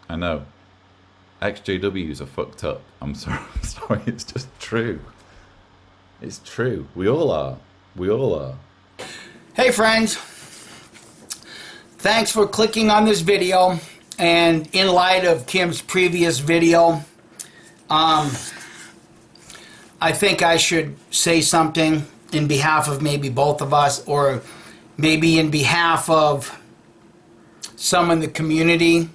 I know. XJWs are fucked up. I'm sorry. I'm sorry. It's just true. It's true. We all are. We all are. Hey friends, thanks for clicking on this video. And in light of Kim's previous video, I think I should say something in behalf of maybe both of us, or maybe in behalf of some in the community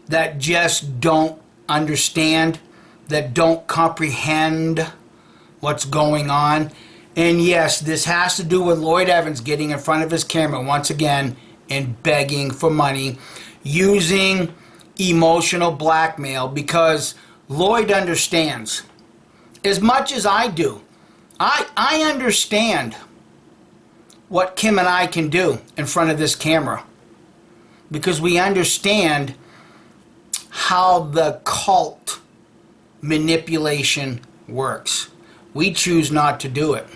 that just don't understand, that don't comprehend what's going on. And yes, this has to do with Lloyd Evans getting in front of his camera once again and begging for money, using emotional blackmail, because Lloyd understands, as much as I do. I understand what Kim and I can do in front of this camera, because we understand how the cult manipulation works. We choose not to do it.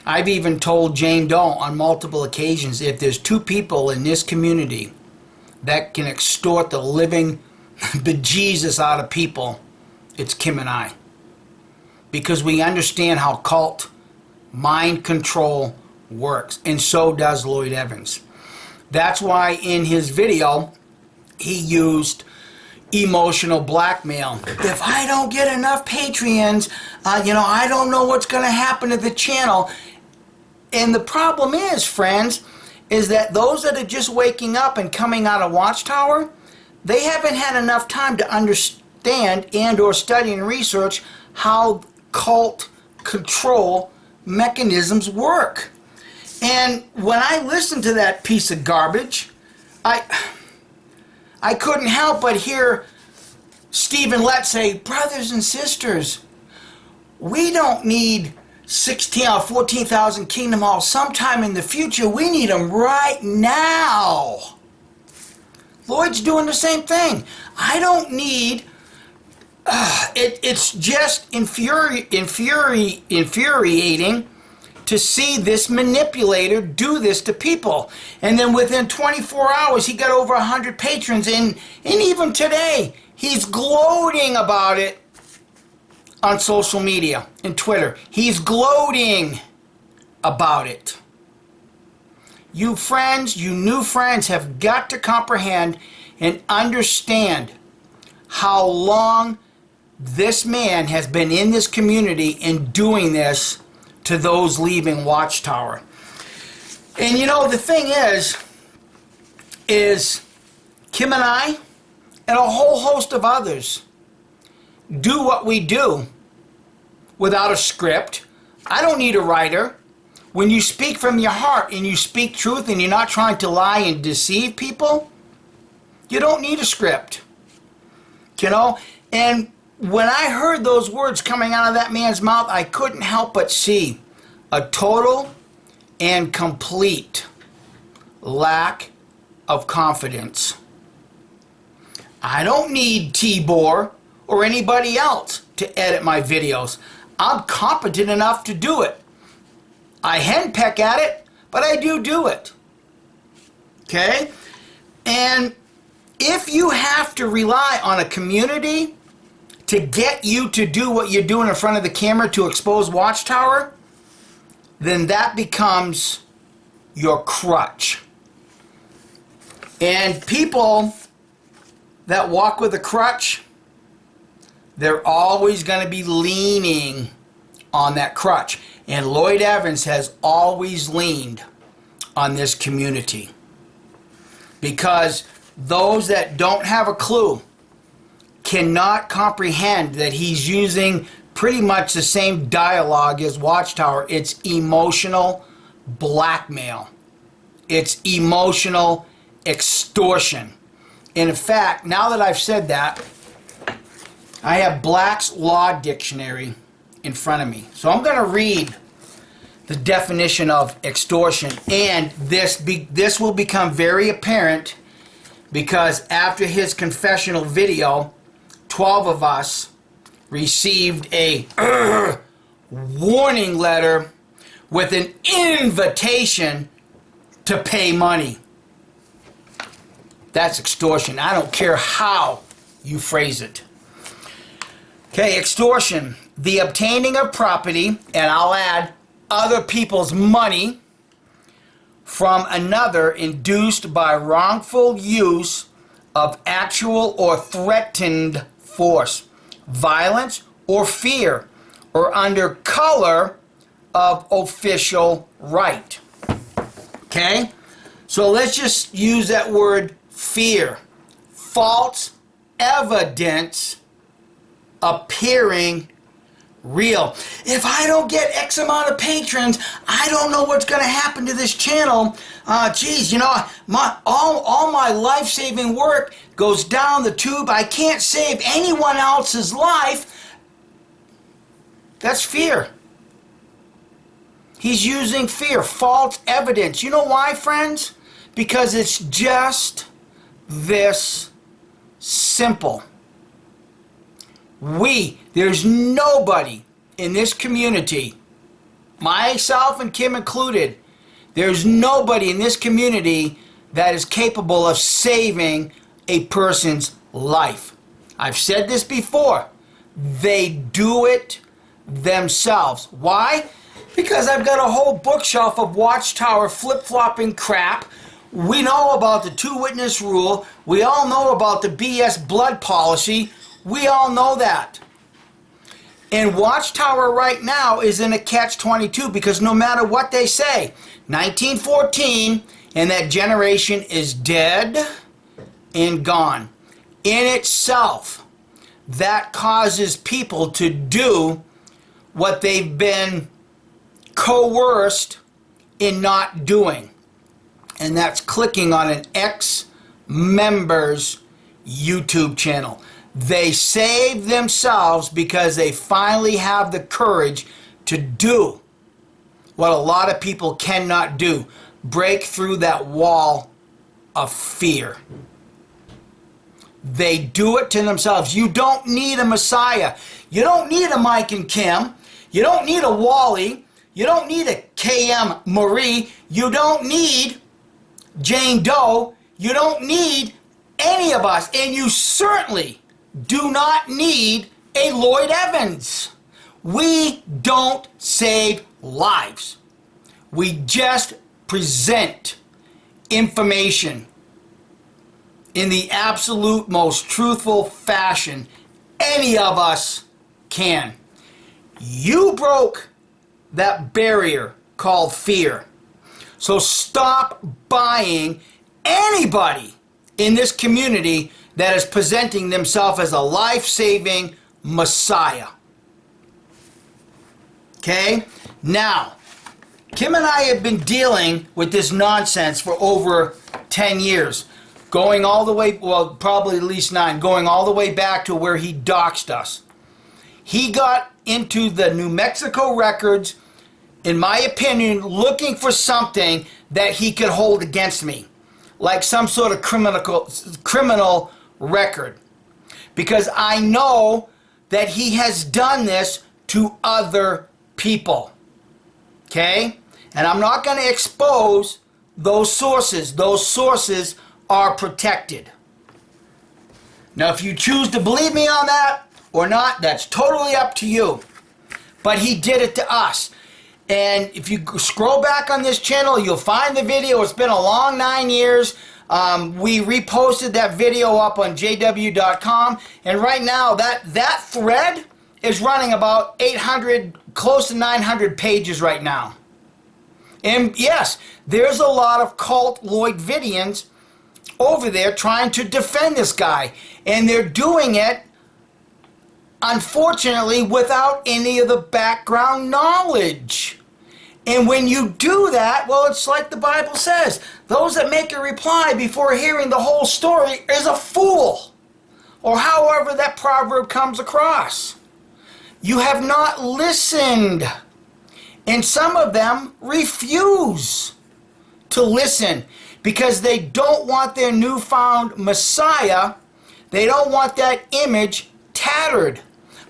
I've even told Jane Doe on multiple occasions, if there's two people in this community that can extort the living bejesus out of people, it's Kim and I. Because we understand how cult mind control works, and so does Lloyd Evans. That's why in his video he used emotional blackmail. If I don't get enough Patreons, I don't know what's going to happen to the channel. And the problem is, friends, is that those that are just waking up and coming out of Watchtower, they haven't had enough time to understand and or study and research how cult control mechanisms work. And when I listened to that piece of garbage, I couldn't help but hear Stephen Lett say, brothers and sisters, we don't need 16 or 14,000 Kingdom Halls sometime in the future. We need them right now. Lloyd's doing the same thing. I don't need... it's just infuriating to see this manipulator do this to people. And then within 24 hours, he got over 100 patrons. And even today, he's gloating about it on social media and Twitter. He's gloating about it. You friends, you new friends, have got to comprehend and understand how long this man has been in this community and doing this to those leaving Watchtower. And the thing is Kim and I and a whole host of others do what we do without a script. I don't need a writer. When you speak from your heart and you speak truth and you're not trying to lie and deceive people, you don't need a script. And when I heard those words coming out of that man's mouth, I couldn't help but see a total and complete lack of confidence. I don't need Tibor or anybody else to edit my videos. I'm competent enough to do it. I henpeck at it, but I do it. Okay? And if you have to rely on a community to get you to do what you're doing in front of the camera to expose Watchtower, then that becomes your crutch. And people that walk with a crutch, they're always going to be leaning on that crutch. And Lloyd Evans has always leaned on this community. Because those that don't have a clue cannot comprehend that he's using pretty much the same dialogue as Watchtower. It's emotional blackmail. It's emotional extortion. And in fact, now that I've said that, I have Black's Law Dictionary in front of me. So I'm going to read the definition of extortion. And this will become very apparent because after his confessional video, 12 of us received a warning letter with an invitation to pay money. That's extortion. I don't care how you phrase it. Okay, extortion. The obtaining of property, and I'll add other people's money from another induced by wrongful use of actual or threatened force, violence, or fear, or under color of official right. Okay? So let's just use that word fear. False evidence appearing real. If I don't get X amount of patrons, I don't know what's going to happen to this channel. Geez, you know, all my life-saving work goes down the tube. I can't save anyone else's life. That's fear. He's using fear, false evidence. You know why, friends? Because it's just this simple. There's nobody in this community, myself and Kim included, there's nobody in this community that is capable of saving a person's life. I've said this before. They do it themselves. Why? Because I've got a whole bookshelf of Watchtower flip-flopping crap. We know about the two-witness rule. We all know about the BS blood policy. We all know that. And Watchtower right now is in a catch-22 because no matter what they say, 1914 and that generation is dead and gone. In itself, that causes people to do what they've been coerced in not doing. And that's clicking on an ex-member's YouTube channel. They save themselves because they finally have the courage to do what a lot of people cannot do. Break through that wall of fear. They do it to themselves. You don't need a Messiah. You don't need a Mike and Kim. You don't need a Wally. You don't need a KM Marie. You don't need Jane Doe. You don't need any of us. And you certainly do not need a Lloyd Evans. We don't save lives. We just present information in the absolute most truthful fashion any of us can. You broke that barrier called fear. So stop buying anybody in this community that is presenting themselves as a life-saving Messiah. Okay? Now, Kim and I have been dealing with this nonsense for over 10 years. Going all the way, well, probably at least 9, going all the way back to where he doxed us. He got into the New Mexico records, in my opinion, looking for something that he could hold against me. Like some sort of criminal record. Because I know that he has done this to other people. Okay? And I'm not going to expose those sources. Those sources are protected. Now, if you choose to believe me on that or not, that's totally up to you. But he did it to us. And if you scroll back on this channel, you'll find the video. It's been a long 9 years. We reposted that video up on jw.com. And right now, that thread is running about 800, close to 900 pages right now. And yes, there's a lot of cult Lloydvidians over there trying to defend this guy. And they're doing it, unfortunately, without any of the background knowledge. And when you do that, well, it's like the Bible says, those that make a reply before hearing the whole story is a fool. Or however that proverb comes across. You have not listened. And some of them refuse to listen because they don't want their newfound Messiah, they don't want that image tattered.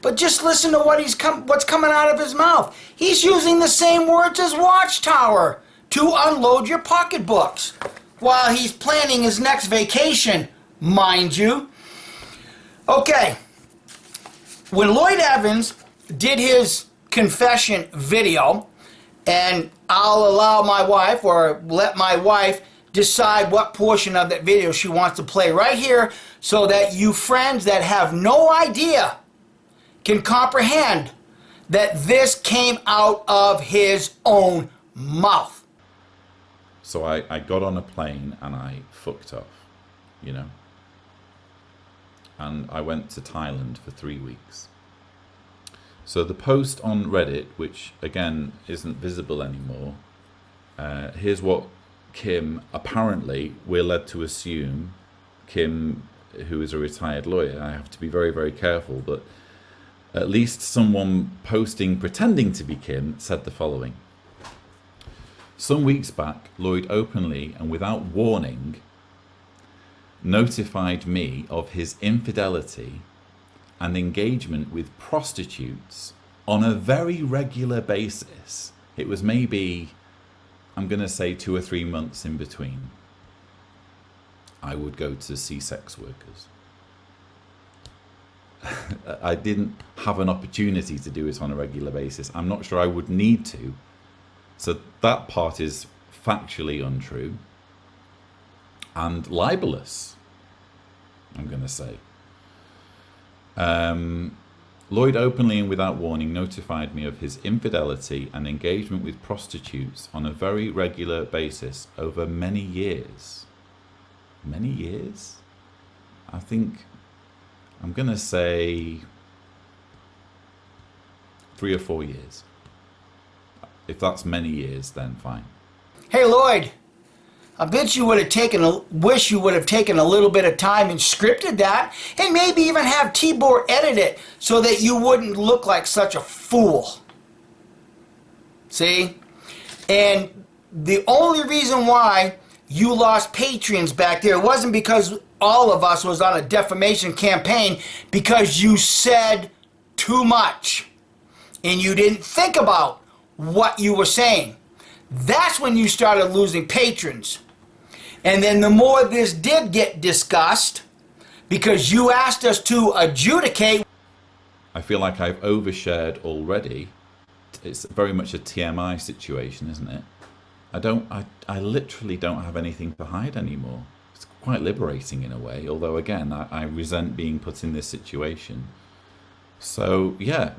But just listen to what's coming out of his mouth. He's using the same words as Watchtower to unload your pocketbooks. while he's planning his next vacation, mind you. Okay, when Lloyd Evans did his confession video, and I'll allow my wife, or let my wife decide what portion of that video she wants to play right here, so that you friends that have no idea can comprehend that this came out of his own mouth. So I got on a plane and I fucked off, you know. And I went to Thailand for 3 weeks. So the post on Reddit, which again isn't visible anymore, here's what Kim, apparently we're led to assume, Kim, who is a retired lawyer, I have to be very, very careful, but at least someone posting pretending to be Kim said the following. Some weeks back, Lloyd openly and without warning notified me of his infidelity and engagement with prostitutes on a very regular basis. It was maybe, I'm going to say 2 or 3 months in between. I would go to see sex workers. I didn't have an opportunity to do it on a regular basis. I'm not sure I would need to. So that part is factually untrue and libelous, I'm going to say. Lloyd openly and without warning notified me of his infidelity and engagement with prostitutes on a very regular basis over many years. Many years? I think I'm going to say 3 or 4 years. If that's many years, then fine. Hey Lloyd, I bet you wish you would have taken a little bit of time and scripted that, and maybe even have Tibor edit it so that you wouldn't look like such a fool. See? And the only reason why you lost patrons back there wasn't because all of us was on a defamation campaign, because you said too much and you didn't think about what you were saying. That's when you started losing patrons. And then the more this did get discussed, because you asked us to adjudicate. I feel like I've overshared already. It's very much a TMI situation, isn't it? I literally don't have anything to hide anymore. It's quite liberating in a way, although again, I resent being put in this situation. So yeah,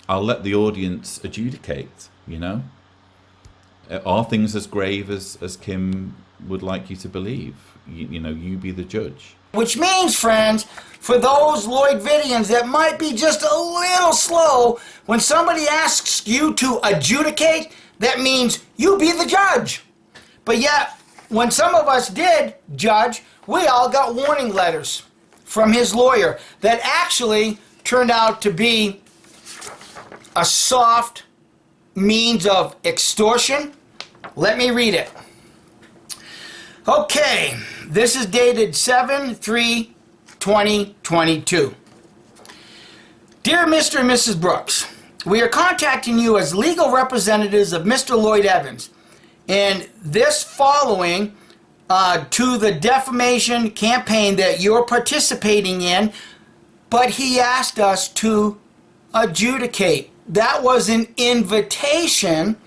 I'll let the audience adjudicate, you know? Are things as grave as Kim would like you to believe? You know, you be the judge. Which means, friends, for those Lloydvidians that might be just a little slow, when somebody asks you to adjudicate, that means you be the judge. But yet, when some of us did judge, we all got warning letters from his lawyer that actually turned out to be a soft means of extortion. Let me read it. Okay, this is dated 7/3/2022. Dear Mr. and Mrs. Brooks, we are contacting you as legal representatives of Mr. Lloyd Evans, and this following to the defamation campaign that you're participating in, but he asked us to adjudicate. That was an invitation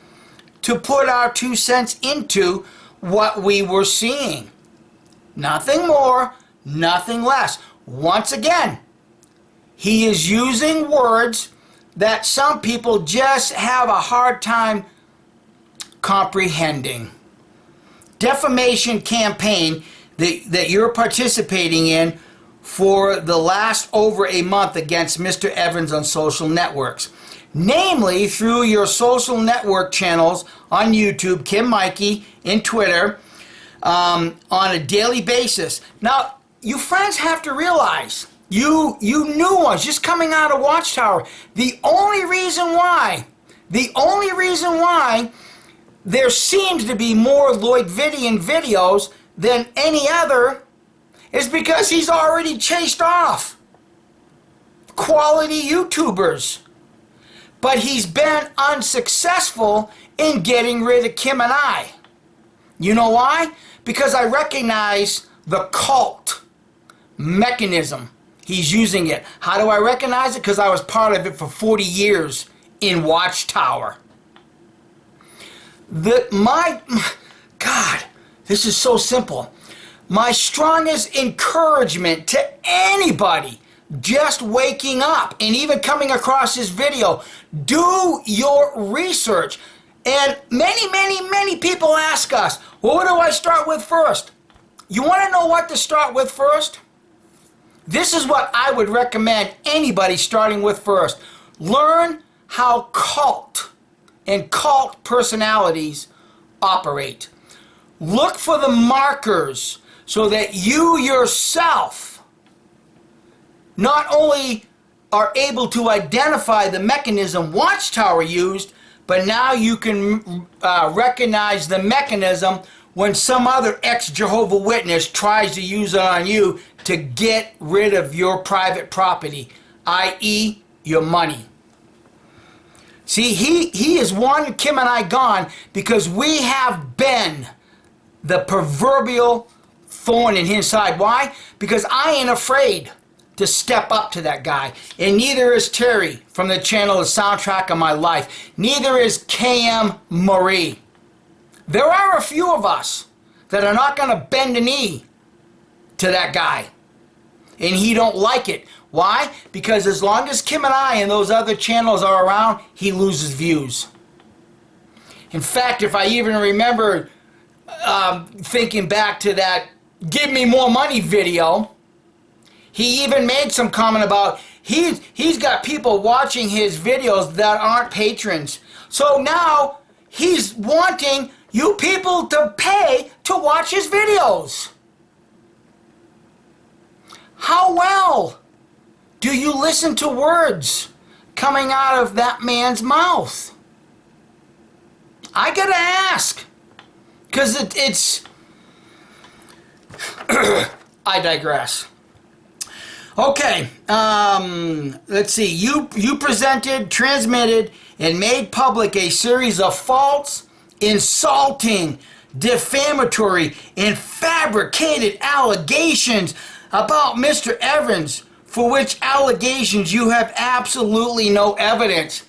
to put our 2 cents into what we were seeing. Nothing more, nothing less. Once again, he is using words that some people just have a hard time comprehending. Defamation campaign that you're participating in for the last over a month against Mr. Evans on social networks. Namely, through your social network channels on YouTube, Kim Mikey, in Twitter, on a daily basis. Now, you friends have to realize, you new ones just coming out of Watchtower, the only reason why there seems to be more Lloydvidian videos than any other is because he's already chased off quality YouTubers. But he's been unsuccessful in getting rid of Kim and I. You know why? Because I recognize the cult mechanism. He's using it. How do I recognize it? Because I was part of it for 40 years in Watchtower. God, this is so simple. My strongest encouragement to anybody just waking up and even coming across this video, do your research. And many people ask us, well, what do I start with first? You want to know what to start with first? This is what I would recommend anybody starting with first. Learn how cult and cult personalities operate. Look for the markers so that you yourself not only are able to identify the mechanism Watchtower used, but now you can recognize the mechanism when some other ex-Jehovah Witness tries to use it on you to get rid of your private property, i.e. your money. See, he is one Kim and I gone because we have been the proverbial thorn in his side. Why? Because I ain't afraid to step up to that guy. And neither is Terry from the channel The Soundtrack of My Life. Neither is KM Marie. There are a few of us that are not going to bend a knee to that guy. And he don't like it. Why? Because as long as Kim and I and those other channels are around, he loses views. In fact, if I even remember thinking back to that Give Me More Money video, he even made some comment about he's got people watching his videos that aren't patrons. So now he's wanting you people to pay to watch his videos. How well do you listen to words coming out of that man's mouth? I gotta ask, because it's I digress. Okay, let's see. You presented, transmitted, and made public a series of false, insulting, defamatory, and fabricated allegations about Mr. Evans, for which allegations you have absolutely no evidence.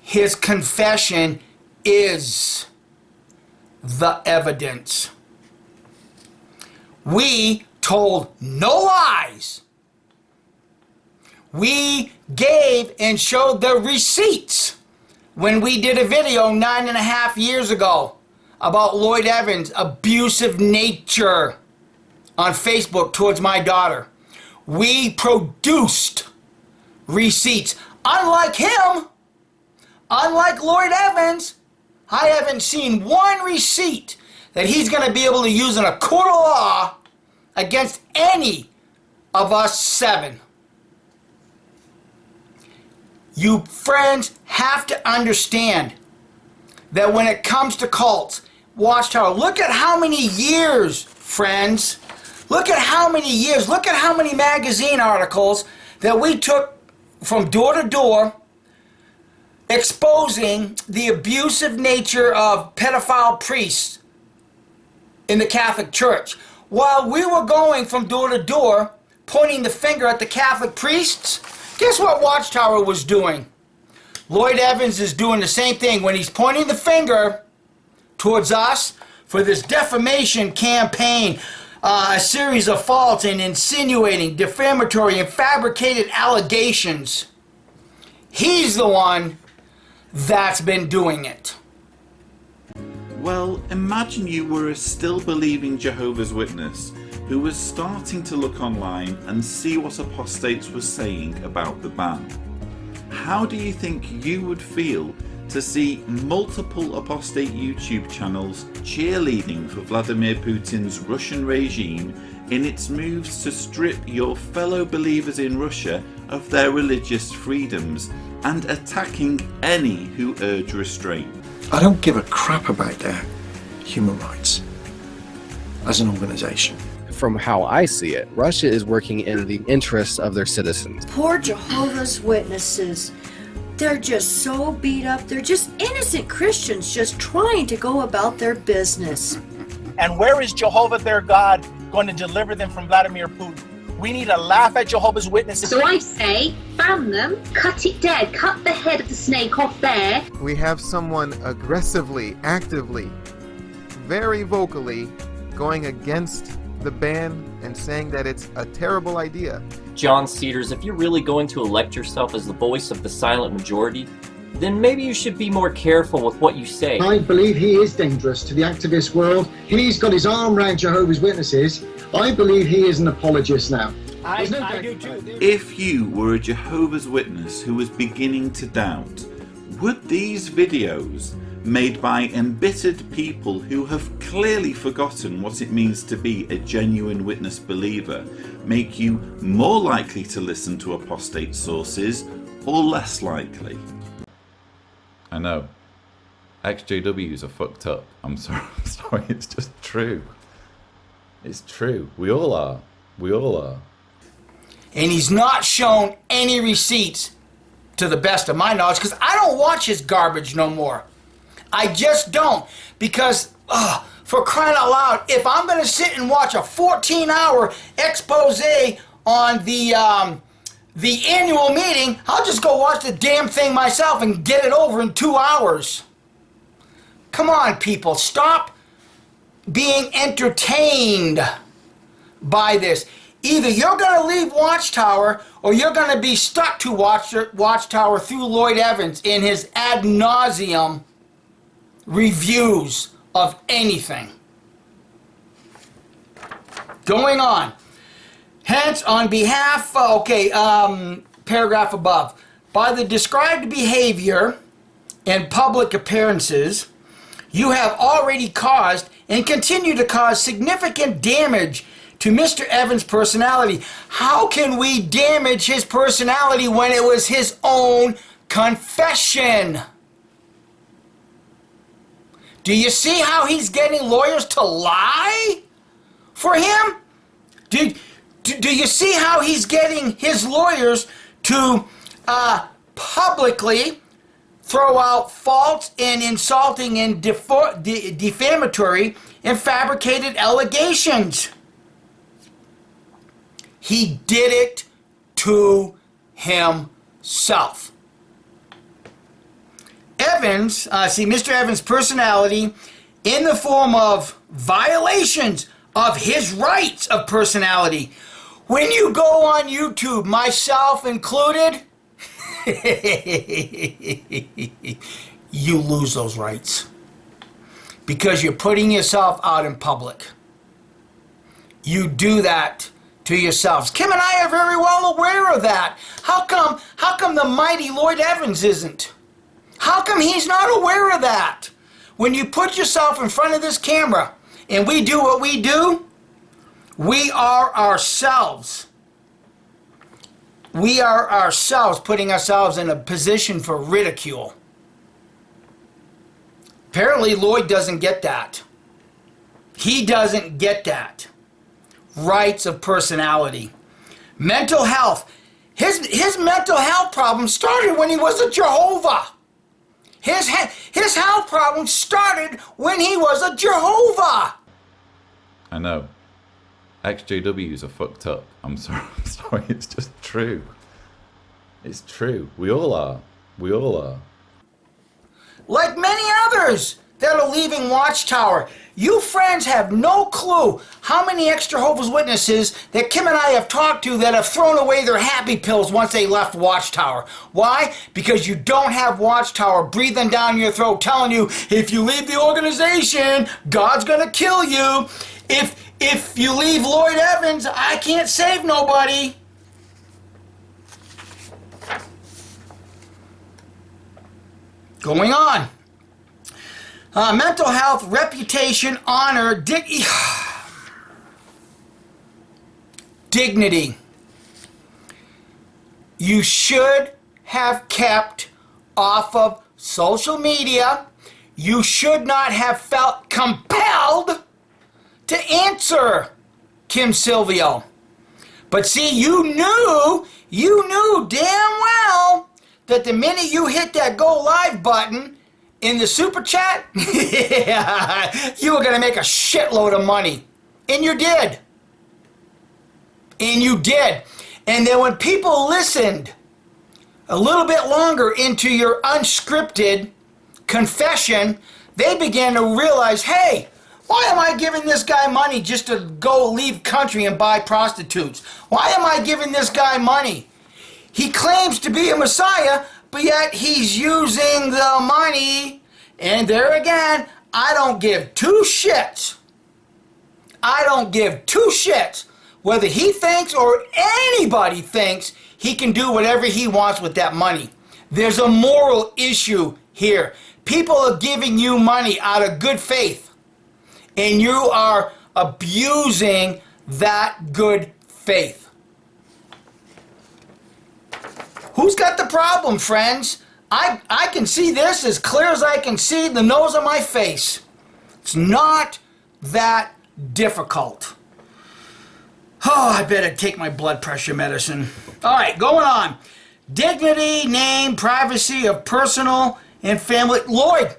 His confession is the evidence. We told no lies. We gave and showed the receipts when we did a video 9.5 years ago about Lloyd Evans' abusive nature on Facebook towards my daughter. We produced receipts. Unlike him, unlike Lloyd Evans, I haven't seen one receipt that he's going to be able to use in a court of law against any of us 7. You friends have to understand that when it comes to cults, Watchtower, look at how many years, friends, look at how many years, look at how many magazine articles that we took from door to door exposing the abusive nature of pedophile priests in the Catholic Church. While we were going from door to door pointing the finger at the Catholic priests, guess what Watchtower was doing? Lloyd Evans is doing the same thing when he's pointing the finger towards us for this defamation campaign, a series of false and insinuating, defamatory, and fabricated allegations. He's the one that's been doing it. Well, imagine you were a still believing Jehovah's Witness who was starting to look online and see what apostates were saying about the ban. How do you think you would feel to see multiple apostate YouTube channels cheerleading for Vladimir Putin's Russian regime in its moves to strip your fellow believers in Russia of their religious freedoms and attacking any who urge restraint? I don't give a crap about their human rights as an organization. From how I see it, Russia is working in the interests of their citizens. Poor Jehovah's Witnesses. They're just so beat up. They're just innocent Christians just trying to go about their business. And where is Jehovah their God going to deliver them from Vladimir Putin? We need to laugh at Jehovah's Witnesses. So I say, ban them, cut it dead, cut the head of the snake off there. We have someone aggressively, actively, very vocally going against the ban and saying that it's a terrible idea. John Cedars, if you're really going to elect yourself as the voice of the silent majority, then maybe you should be more careful with what you say. I believe he is dangerous to the activist world. He's got his arm around Jehovah's Witnesses. I believe he is an apologist now. I do too. If you were a Jehovah's Witness who was beginning to doubt, would these videos made by embittered people who have clearly forgotten what it means to be a genuine witness believer make you more likely to listen to apostate sources or less likely? I know. XJWs are fucked up. I'm sorry, it's just true. It's true. We all are. We all are. And he's not shown any receipts to the best of my knowledge, because I don't watch his garbage no more. I just don't, because for crying out loud, if I'm going to sit and watch a 14-hour expose on the annual meeting, I'll just go watch the damn thing myself and get it over in 2 hours. Come on, people, stop being entertained by this. Either you're going to leave Watchtower or you're going to be stuck to Watchtower through Lloyd Evans in his ad nauseum reviews of anything. Going on. Hence, on behalf, paragraph above, by the described behavior and public appearances, you have already caused and continue to cause significant damage to Mr. Evans' personality. How can we damage his personality when it was his own confession? Do you see how he's getting lawyers to lie for him? Do you see how he's getting his lawyers to publicly throw out false and insulting and defamatory and fabricated allegations? He did it to himself. Evans, Mr. Evans' personality in the form of violations of his rights of personality. When you go on YouTube, myself included, you lose those rights because you're putting yourself out in public. You do that to yourselves. Kim and I are very well aware of that. How come the mighty Lloyd Evans isn't? How come he's not aware of that? When you put yourself in front of this camera and we do what we do, we are ourselves. We are ourselves putting ourselves in a position for ridicule. Apparently Lloyd doesn't get that. He doesn't get that. Rights of personality. Mental health. His mental health problem started when he was a Jehovah. His health problem started when he was a Jehovah. I know. XJWs are fucked up. I'm sorry, it's just true. It's true. We all are. We all are. Like many others that are leaving Watchtower. You friends have no clue how many ex-Jehovah's Witnesses that Kim and I have talked to that have thrown away their happy pills once they left Watchtower. Why? Because you don't have Watchtower breathing down your throat telling you, if you leave the organization, God's gonna kill you. If you leave Lloyd Evans, I can't save nobody. Going on. Mental health, reputation, honor, dignity. You should have kept off of social media. You should not have felt compelled to answer Kim Silvio. But see, you knew damn well that the minute you hit that go live button in the super chat, you were going to make a shitload of money. And you did. And you did. And then when people listened a little bit longer into your unscripted confession, they began to realize, hey, why am I giving this guy money just to go leave country and buy prostitutes? Why am I giving this guy money? He claims to be a Messiah, but yet he's using the money. And there again, I don't give two shits. I don't give two shits whether he thinks or anybody thinks he can do whatever he wants with that money. There's a moral issue here. People are giving you money out of good faith, and you are abusing that good faith. Who's got the problem, friends? I can see this as clear as I can see the nose of my face. It's not that difficult. Oh, I better take my blood pressure medicine. All right, going on. Dignity, name, privacy of personal and family. Lloyd,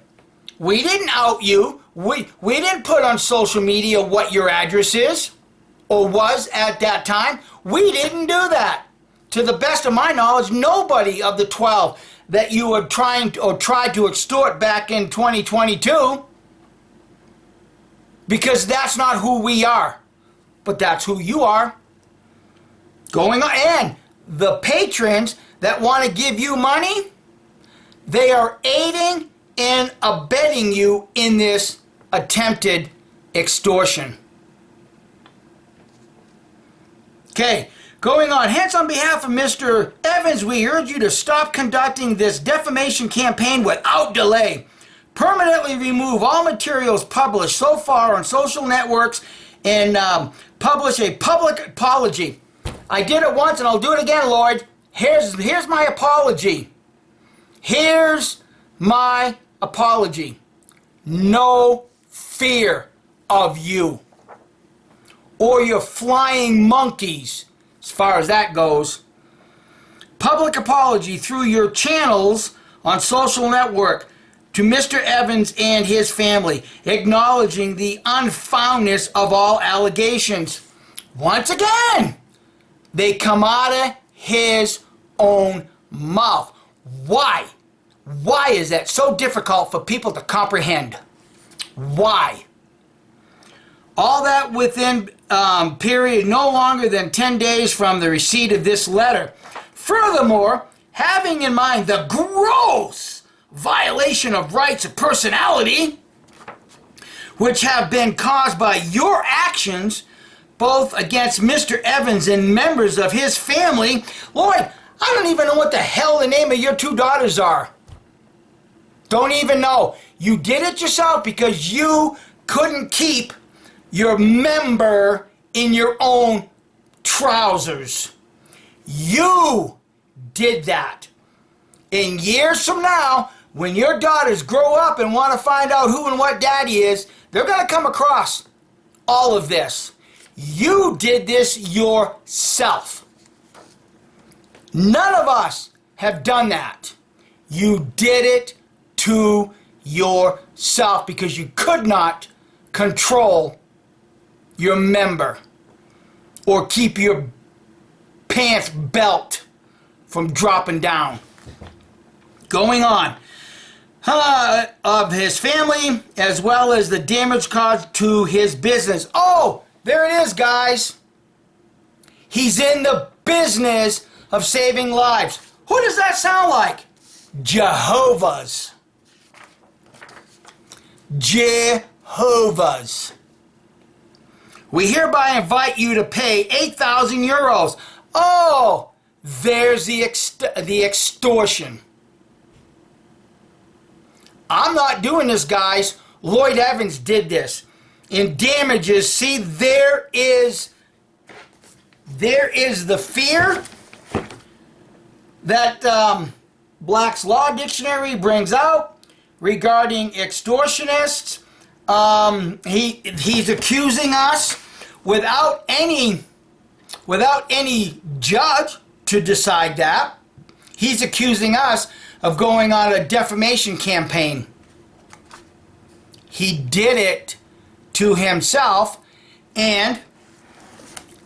we didn't out you. We didn't put on social media what your address is or was at that time. We didn't do that. To the best of my knowledge, nobody of the 12 that you were trying to, or tried to extort back in 2022, because that's not who we are. But that's who you are. Going on. And the patrons that want to give you money, they are aiding and abetting you in this attempted extortion. Okay, going on. Hence, on behalf of Mr. Evans, we urge you to stop conducting this defamation campaign without delay. Permanently remove all materials published so far on social networks and publish a public apology. I did it once and I'll do it again, Lord. Here's my apology. Here's my apology. No fear of you or your flying monkeys, as far as that goes. Public apology through your channels on social network to Mr. Evans and his family, acknowledging the unfoundness of all allegations. Once again, they come out of his own mouth. Why? Why is that so difficult for people to comprehend? Why? All that within period no longer than 10 days from the receipt of this letter. Furthermore, having in mind the gross violation of rights of personality, which have been caused by your actions, both against Mr. Evans and members of his family. Lloyd, I don't even know what the hell the name of your two daughters are. Don't even know. You did it yourself because you couldn't keep your member in your own trousers. You did that. And years from now, when your daughters grow up and want to find out who and what daddy is, they're going to come across all of this. You did this yourself. None of us have done that. You did it to yourself because you could not control your member or keep your pants belt from dropping down. Going on. Of his family, as well as the damage caused to his business. Oh, there it is, guys. He's in the business of saving lives. Who does that sound like? Jehovah's. Jehovah's. We hereby invite you to pay 8,000 euros. Oh, there's the extortion. I'm not doing this, guys. Lloyd Evans did this. In damages, see, there is the fear that Black's Law Dictionary brings out regarding extortionists. He's accusing us without any judge to decide that. He's accusing us of going on a defamation campaign. He did it to himself, and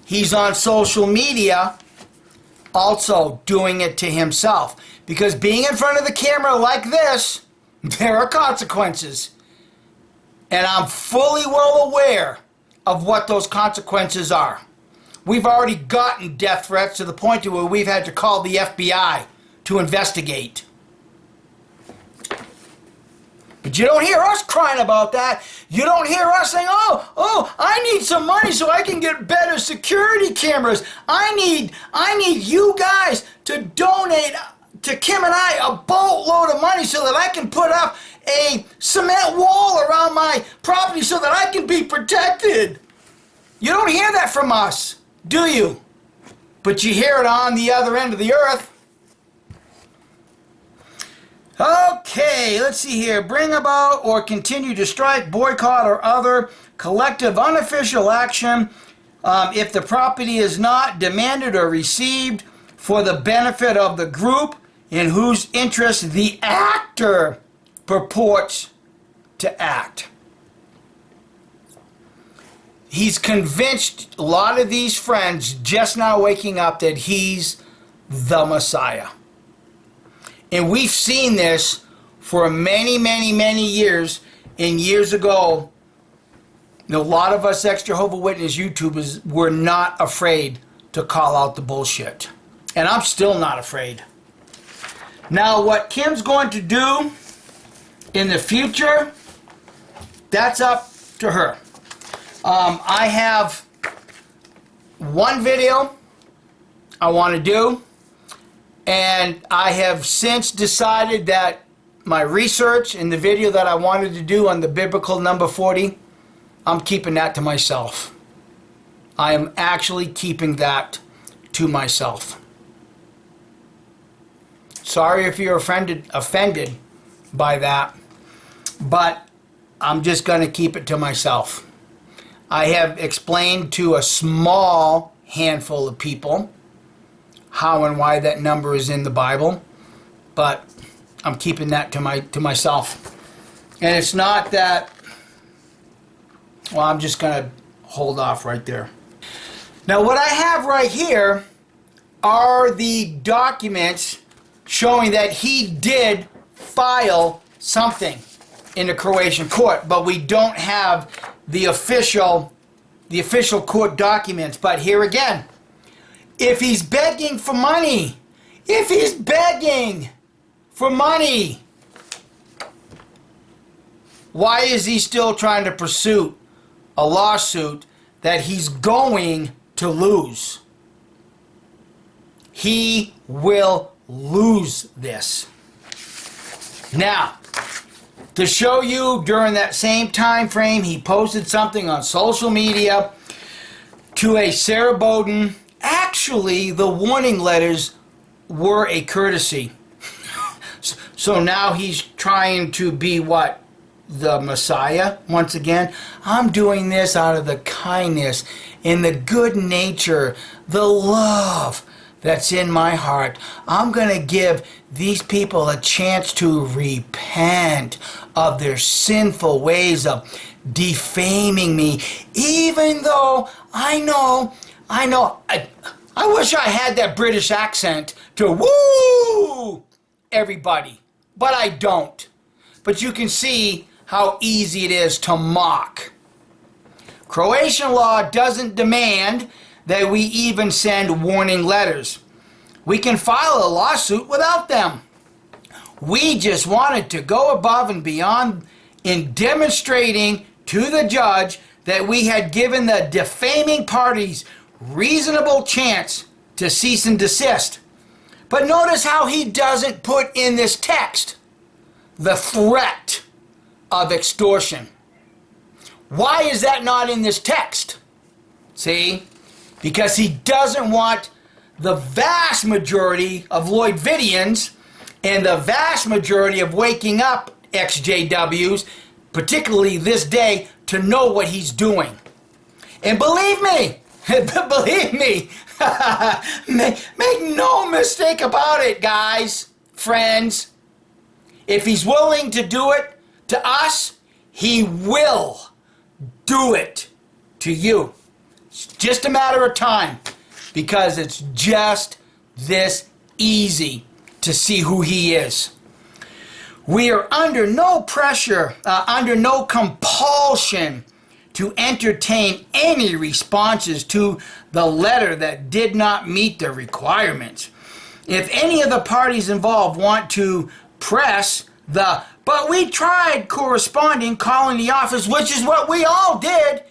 he's on social media also doing it to himself. Because being in front of the camera like this, there are consequences. And I'm fully well aware of what those consequences are. We've already gotten death threats to the point to where we've had to call the FBI to investigate. But you don't hear us crying about that. You don't hear us saying, oh, I need some money so I can get better security cameras. I need you guys to donate to Kim and I a boatload of money so that I can put up a cement wall around my property so that I can be protected. You don't hear that from us, do you? But you hear it on the other end of the earth. Okay, let's see here. Bring about or continue to strike, boycott, or other collective unofficial action if the property is not demanded or received for the benefit of the group in whose interest the actor purports to act. He's convinced a lot of these friends just now waking up that he's the Messiah. And we've seen this for many, many, many years. And years ago, a lot of us ex-Jehovah's Witness YouTubers were not afraid to call out the bullshit. And I'm still not afraid. Now, what Kim's going to do in the future, that's up to her. I have one video I want to do. And I have since decided that my research and the video that I wanted to do on the biblical number 40, I'm keeping that to myself. I am actually keeping that to myself. Sorry if you're offended by that, but I'm just going to keep it to myself. I have explained to a small handful of people how and why that number is in the Bible, but I'm keeping that to myself. And it's not that, well, I'm just going to hold off right there. Now, what I have right here are the documents showing that he did file something in the Croatian court, but we don't have the official court documents. But here again, if he's begging for money, why is he still trying to pursue a lawsuit that he's going to lose? He will lose this. Now, to show you during that same time frame, he posted something on social media to a Sarah Bowden. Actually, the warning letters were a courtesy. So now he's trying to be what? The Messiah once again. I'm doing this out of the kindness and the good nature, the love that's in my heart. I'm going to give these people a chance to repent of their sinful ways of defaming me, even though I know, I wish I had that British accent to woo everybody, but I don't. But you can see how easy it is to mock. Croatian law doesn't demand that we even send warning letters. We can file a lawsuit without them. We just wanted to go above and beyond in demonstrating to the judge that we had given the defaming parties reasonable chance to cease and desist. But notice how he doesn't put in this text the threat of extortion. Why is that not in this text? See? Because he doesn't want the vast majority of Lloydvidians and the vast majority of waking up XJWs, particularly this day, to know what he's doing. And believe me, Believe me, make no mistake about it, guys, friends. If he's willing to do it to us, he will do it to you. It's just a matter of time, because it's just this easy to see who he is. We are under no pressure, under no compulsion to entertain any responses to the letter that did not meet the requirements. If any of the parties involved want to press the "but we tried" corresponding, calling the office, which is what we all did,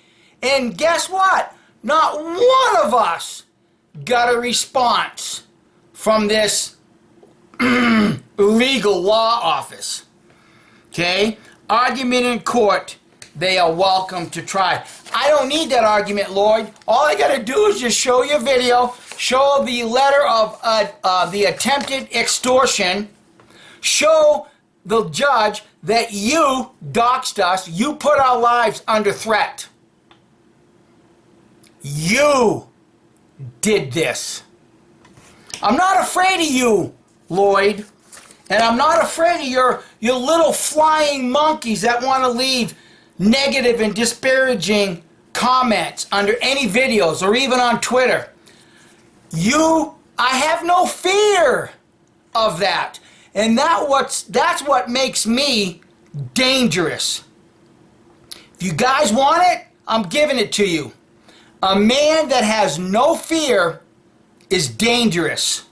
and guess what? Not one of us got a response from this legal law office. Okay? Argument in court, they are welcome to try. I don't need that argument, Lloyd. All I got to do is just show you a video, show the letter of the attempted extortion, show the judge that you doxed us, you put our lives under threat. You did this. I'm not afraid of you, Lloyd. And I'm not afraid of your little flying monkeys that want to leave negative and disparaging comments under any videos or even on Twitter. I have no fear of that. And that's what makes me dangerous. If you guys want it, I'm giving it to you. A man that has no fear is dangerous.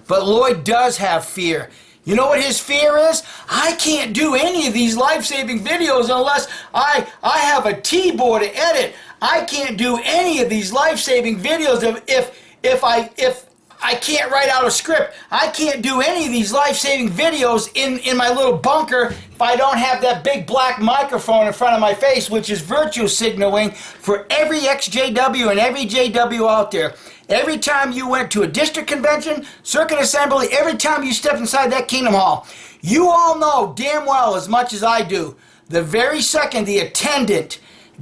But Lloyd does have fear. You know what his fear is? I can't do any of these life-saving videos unless I have a T-board to edit. I can't do any of these life-saving videos if I can't write out a script. I can't do any of these life-saving videos in my little bunker if I don't have that big black microphone in front of my face, which is virtue signaling for every ex-JW and every JW out there. Every time you went to a district convention, circuit assembly, every time you stepped inside that Kingdom Hall, you all know damn well as much as I do, the very second the attendant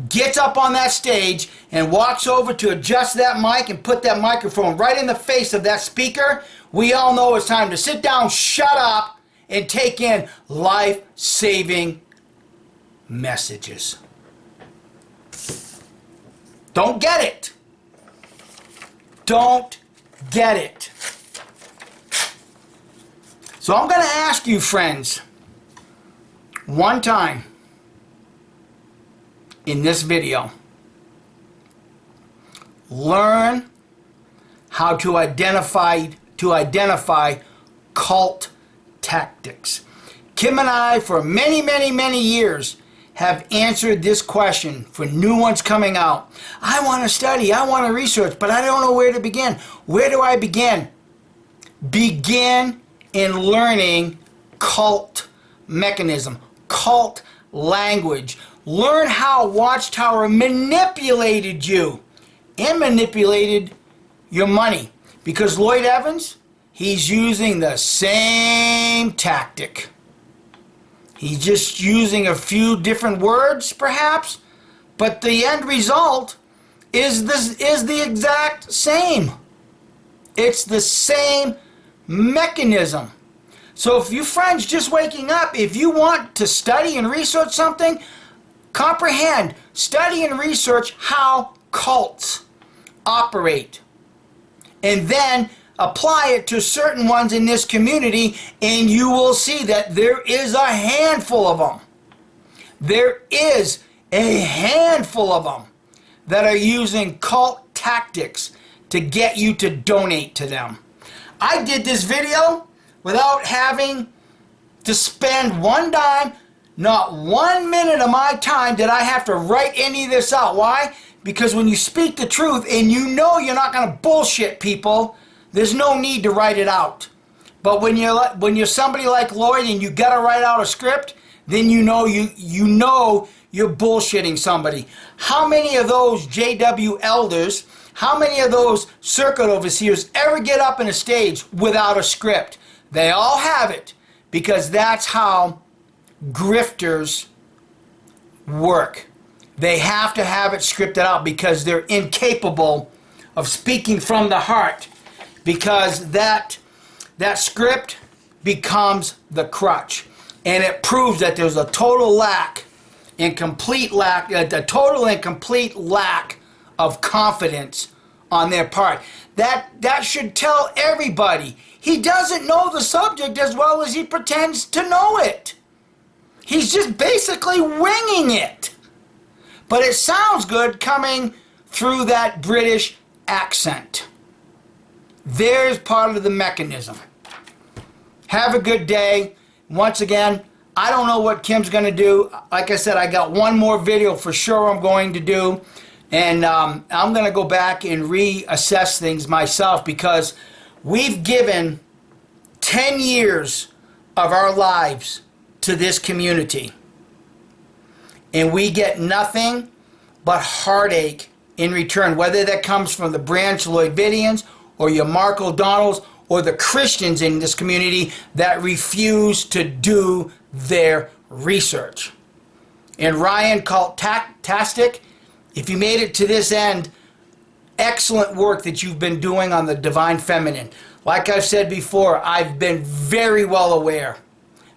gets up on that stage and walks over to adjust that mic and put that microphone right in the face of that speaker, we all know it's time to sit down, shut up, and take in life-saving messages. Don't get it. Don't get it. So I'm going to ask you, friends, one time in this video, learn how to identify cult tactics. Kim and I, for many, many, many years, have answered this question for new ones coming out. I want to study, I want to research, but I don't know where to begin. Where do I begin? Begin in learning cult mechanism, cult language. Learn how Watchtower manipulated you and manipulated your money. Because Lloyd Evans, he's using the same tactic. He's just using a few different words, perhaps, but the end result is the exact same. It's the same mechanism. So if you friends just waking up, if you want to study and research something, comprehend, study and research how cults operate. And then apply it to certain ones in this community, and you will see that there is a handful of them. There is a handful of them that are using cult tactics to get you to donate to them. I did this video without having to spend one dime, not 1 minute of my time did I have to write any of this out. Why? Because when you speak the truth and you know you're not going to bullshit people, there's no need to write it out. But when you're somebody like Lloyd and you got to write out a script, then you know you're bullshitting somebody. How many of those JW elders, how many of those circuit overseers ever get up on a stage without a script? They all have it, because that's how grifters work. They have to have it scripted out because they're incapable of speaking from the heart, because that script becomes the crutch, and it proves that there's a total and complete lack of confidence on their part. That should tell everybody he doesn't know the subject as well as he pretends to know it. He's just basically winging it. But it sounds good coming through that British accent. There's part of the mechanism. Have a good day. Once again, I don't know what Kim's going to do. Like I said, I got one more video for sure I'm going to do. And I'm going to go back and reassess things myself, because we've given 10 years of our lives to this community. And we get nothing but heartache in return, whether that comes from the Branch Lloydians or your Mark O'Donnells or the Christians in this community that refuse to do their research. And Ryan Cultastic, if you made it to this end, excellent work that you've been doing on the Divine Feminine. Like I've said before, I've been very well aware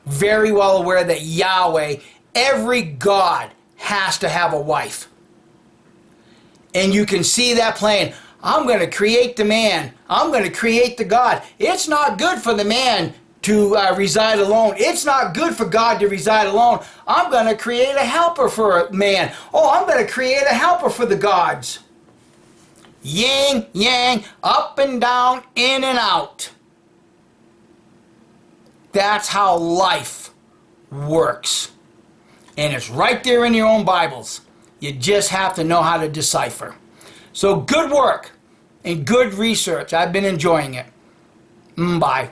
that Yahweh, every God, has to have a wife. And you can see that playing. I'm going to create the man. I'm going to create the God. It's not good for the man to reside alone. It's not good for God to reside alone. I'm going to create a helper for a man. Oh, I'm going to create a helper for the gods. Yin, yang, up and down, in and out. That's how life works. And it's right there in your own Bibles. You just have to know how to decipher. So good work and good research. I've been enjoying it. Bye.